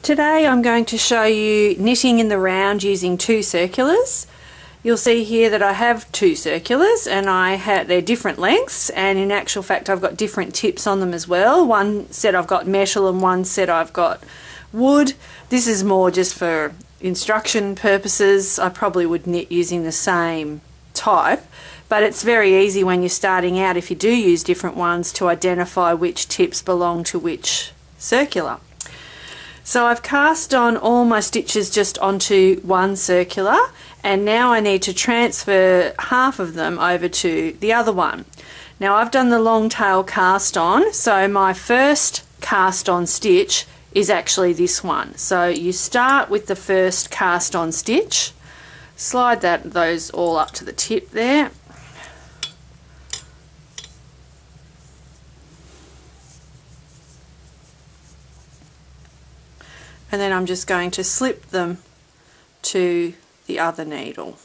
Today I'm going to show you knitting in the round using two circulars. You'll see here that I have two circulars and they're different lengths, and in actual fact I've got different tips on them as well. One set I've got metal and one set I've got wood. This is more just for instruction purposes. I probably would knit using the same type, but it's very easy when you're starting out, if you do use different ones, to identify which tips belong to which circular. So I've cast on all my stitches just onto one circular, and now I need to transfer half of them over to the other one. Now I've done the long tail cast on, so my first cast on stitch is actually this one. So you start with the first cast on stitch, slide those all up to the tip there. And then I'm just going to slip them to the other needle.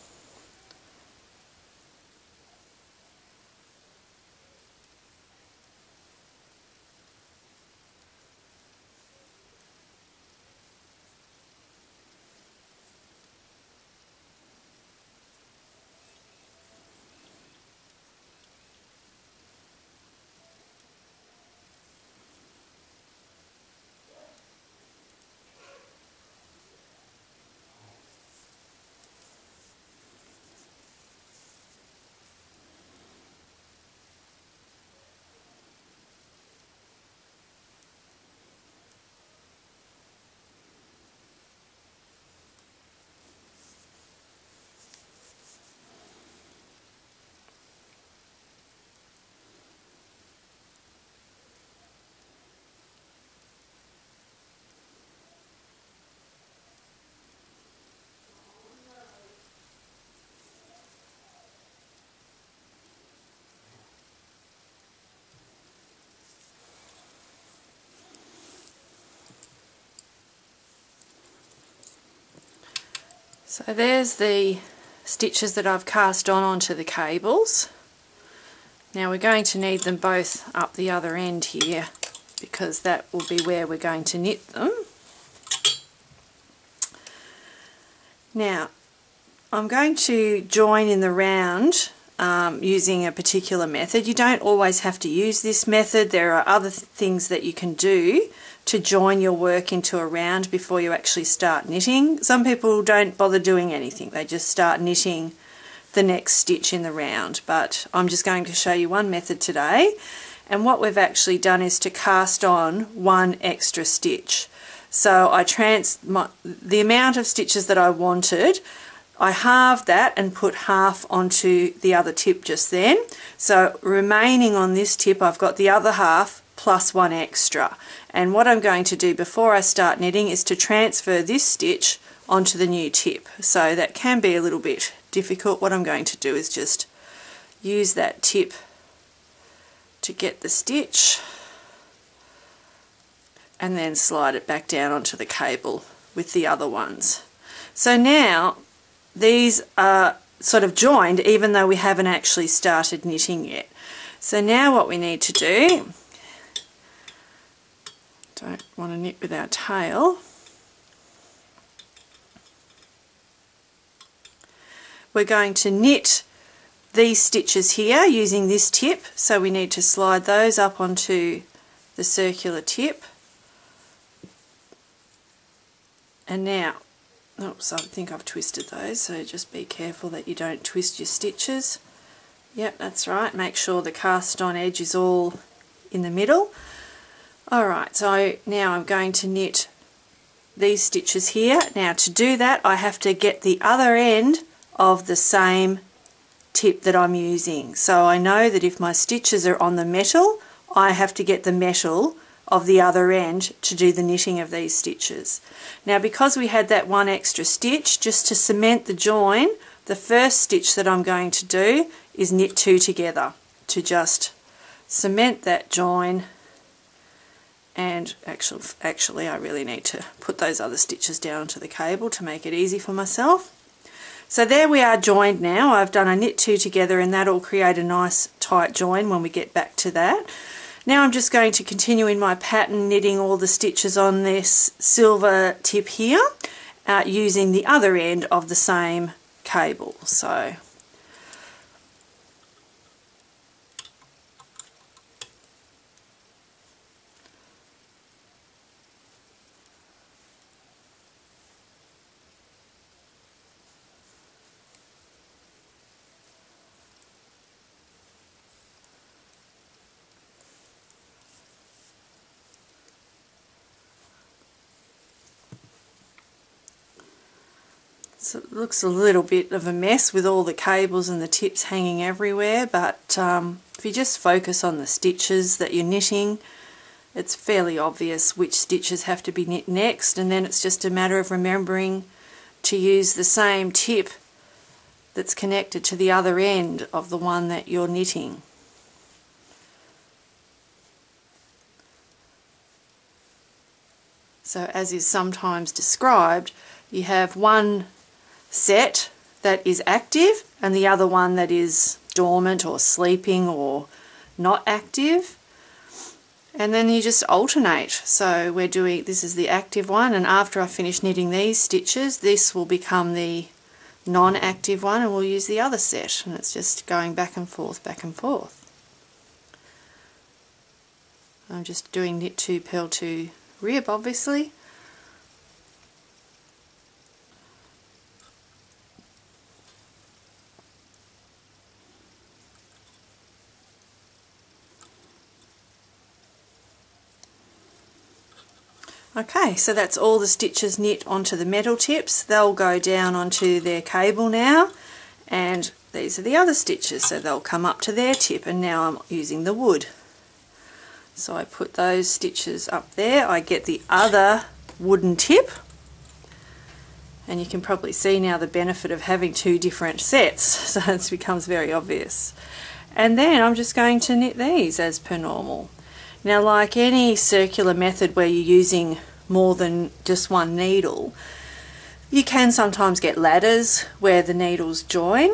So there's the stitches that I've cast on onto the cables. Now we're going to need them both up the other end here, because that will be where we're going to knit them. Now I'm going to join in the round using a particular method. You don't always have to use this method. There are other things that you can do to join your work into a round before you actually start knitting. Some people don't bother doing anything, they just start knitting the next stitch in the round, but I'm just going to show you one method today, and what we've actually done is to cast on one extra stitch. So the amount of stitches that I wanted, I halved that and put half onto the other tip just then. So remaining on this tip I've got the other half plus one extra, and what I'm going to do before I start knitting is to transfer this stitch onto the new tip. So that can be a little bit difficult. What I'm going to do is just use that tip to get the stitch and then slide it back down onto the cable with the other ones. So now these are sort of joined even though we haven't actually started knitting yet. So now what we need to do, don't want to knit with our tail, we're going to knit these stitches here using this tip, so we need to slide those up onto the circular tip. And now, oops, I think I've twisted those, so just be careful that you don't twist your stitches. Yep, that's right, make sure the cast on edge is all in the middle. Alright, so now I'm going to knit these stitches here. Now to do that I have to get the other end of the same tip that I'm using. So I know that if my stitches are on the metal, I have to get the metal of the other end to do the knitting of these stitches. Now because we had that one extra stitch, just to cement the join, the first stitch that I'm going to do is knit two together to just cement that join. And actually I really need to put those other stitches down onto the cable to make it easy for myself. So there we are joined now. I've done a knit two together, and that'll create a nice tight join when we get back to that. Now I'm just going to continue in my pattern, knitting all the stitches on this silver tip here, using the other end of the same cable. So it looks a little bit of a mess with all the cables and the tips hanging everywhere, but if you just focus on the stitches that you're knitting, it's fairly obvious which stitches have to be knit next, and then it's just a matter of remembering to use the same tip that's connected to the other end of the one that you're knitting. So as is sometimes described, you have one set that is active and the other one that is dormant or sleeping or not active, and then you just alternate. So this is the active one, and after I finish knitting these stitches, this will become the non-active one and we'll use the other set, and it's just going back and forth, back and forth. I'm just doing knit 2, purl 2, rib obviously. Okay, so that's all the stitches knit onto the metal tips. They'll go down onto their cable now, and these are the other stitches, so they'll come up to their tip, and now I'm using the wood. So I put those stitches up there, I get the other wooden tip, and you can probably see now the benefit of having two different sets, so it becomes very obvious. And then I'm just going to knit these as per normal. Now, like any circular method where you're using more than just one needle, you can sometimes get ladders where the needles join.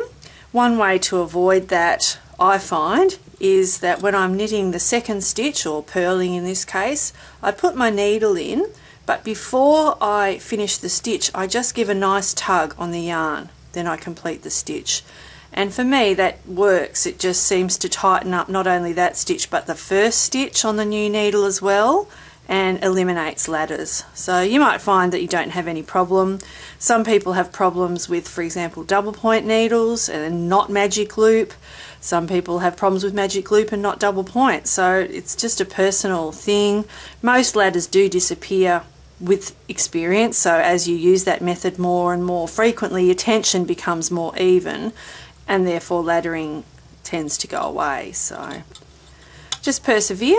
One way to avoid that, I find, is that when I'm knitting the second stitch, or purling in this case, I put my needle in, but before I finish the stitch I just give a nice tug on the yarn, then I complete the stitch. And for me that works. It just seems to tighten up not only that stitch but the first stitch on the new needle as well, and eliminates ladders. So you might find that you don't have any problem. Some people have problems with, for example, double point needles and not magic loop. Some people have problems with magic loop and not double point. So it's just a personal thing. Most ladders do disappear with experience, so as you use that method more and more frequently, your tension becomes more even, and therefore laddering tends to go away. So just persevere,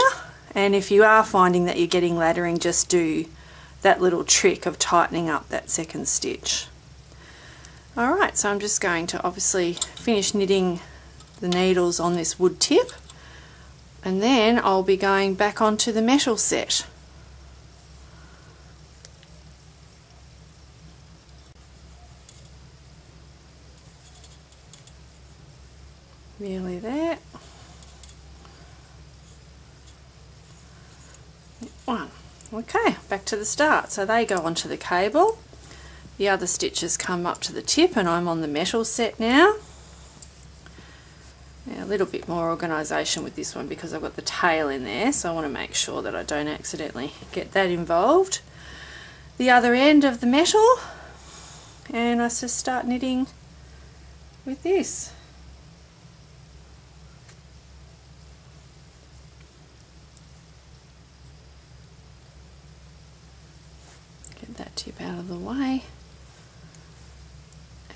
and if you are finding that you're getting laddering, just do that little trick of tightening up that second stitch. Alright, so I'm just going to obviously finish knitting the needles on this wood tip, and then I'll be going back onto the metal set. Nearly there. One. Okay, back to the start. So they go onto the cable. The other stitches come up to the tip, and I'm on the metal set now. Now a little bit more organisation with this one because I've got the tail in there, so I want to make sure that I don't accidentally get that involved. The other end of the metal, and I just start knitting with this. That tip out of the way,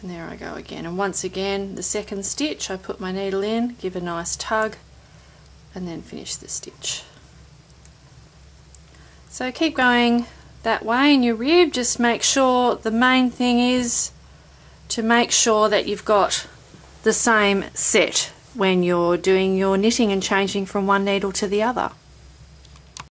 and there I go again. And once again, the second stitch, I put my needle in, give a nice tug, and then finish the stitch. So keep going that way in your rib. Just make sure, the main thing is to make sure that you've got the same set when you're doing your knitting and changing from one needle to the other.